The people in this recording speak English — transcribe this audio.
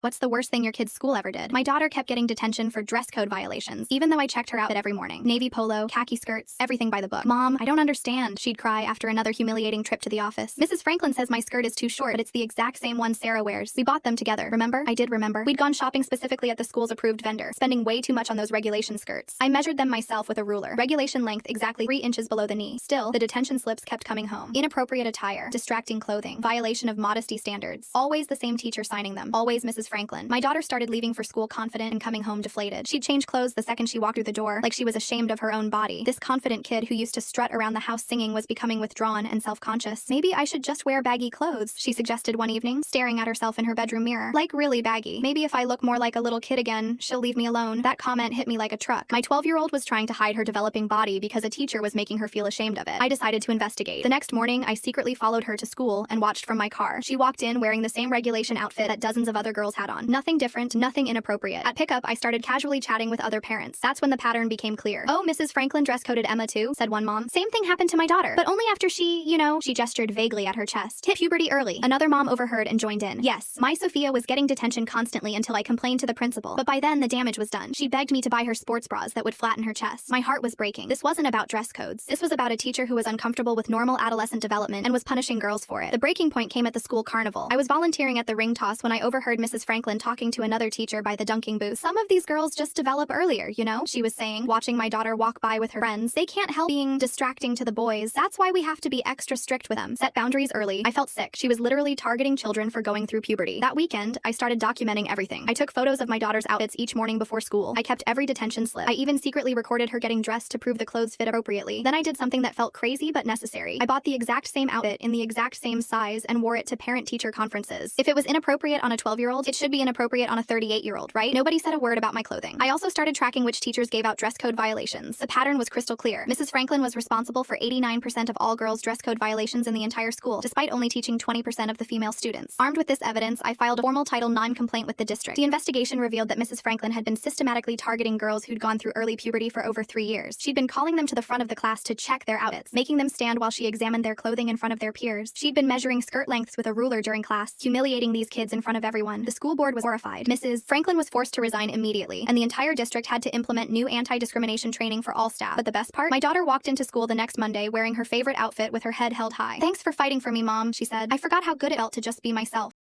What's the worst thing your kid's school ever did? My daughter kept getting detention for dress code violations, even though I checked her outfit every morning. Navy polo, khaki skirts, everything by the book. Mom, I don't understand, she'd cry after another humiliating trip to the office. Mrs. Franklin says my skirt is too short, but it's the exact same one Sarah wears. We bought them together, remember? I did remember. We'd gone shopping specifically at the school's approved vendor, spending way too much on those regulation skirts. I measured them myself with a ruler. Regulation length exactly 3 inches below the knee. Still, the detention slips kept coming home. Inappropriate attire, distracting clothing, violation of modesty standards. Always the same teacher signing them. Always Mrs. Franklin. My daughter started leaving for school confident and coming home deflated. She'd change clothes the second she walked through the door, like she was ashamed of her own body. This confident kid who used to strut around the house singing was becoming withdrawn and self-conscious. Maybe I should just wear baggy clothes, she suggested one evening, staring at herself in her bedroom mirror. Like really baggy. Maybe if I look more like a little kid again, she'll leave me alone. That comment hit me like a truck. My 12-year-old was trying to hide her developing body because a teacher was making her feel ashamed of it. I decided to investigate. The next morning, I secretly followed her to school and watched from my car. She walked in wearing the same regulation outfit that dozens of other girls had on. Nothing different, nothing inappropriate. At pickup, I started casually chatting with other parents. That's when the pattern became clear. Oh, Mrs. Franklin dress-coded Emma too, said one mom. Same thing happened to my daughter, but only after she gestured vaguely at her chest, hit puberty early. Another mom overheard and joined in. Yes, my Sophia was getting detention constantly until I complained to the principal, but by then the damage was done. She begged me to buy her sports bras that would flatten her chest. My heart was breaking. This wasn't about dress codes. This was about a teacher who was uncomfortable with normal adolescent development and was punishing girls for it. The breaking point came at the school carnival. I was volunteering at the ring toss when I overheard Mrs. Franklin talking to another teacher by the dunking booth. Some of these girls just develop earlier, you know, she was saying, watching my daughter walk by with her friends. They can't help being distracting to the boys. That's why we have to be extra strict with them. Set boundaries early. I felt sick. She was literally targeting children for going through puberty. That weekend, I started documenting everything. I took photos of my daughter's outfits each morning before school. I kept every detention slip. I even secretly recorded her getting dressed to prove the clothes fit appropriately. Then I did something that felt crazy but necessary. I bought the exact same outfit in the exact same size and wore it to parent-teacher conferences. If it was inappropriate on a 12-year-old, it should be inappropriate on a 38-year-old, right? Nobody said a word about my clothing. I also started tracking which teachers gave out dress code violations. The pattern was crystal clear. Mrs. Franklin was responsible for 89% of all girls' dress code violations in the entire school, despite only teaching 20% of the female students. Armed with this evidence, I filed a formal Title IX complaint with the district. The investigation revealed that Mrs. Franklin had been systematically targeting girls who'd gone through early puberty for over 3 years. She'd been calling them to the front of the class to check their outfits, making them stand while she examined their clothing in front of their peers. She'd been measuring skirt lengths with a ruler during class, humiliating these kids in front of everyone. The school board was horrified. Mrs. Franklin was forced to resign immediately, and the entire district had to implement new anti-discrimination training for all staff. But the best part? My daughter walked into school the next Monday wearing her favorite outfit with her head held high. Thanks for fighting for me, Mom, she said. I forgot how good it felt to just be myself.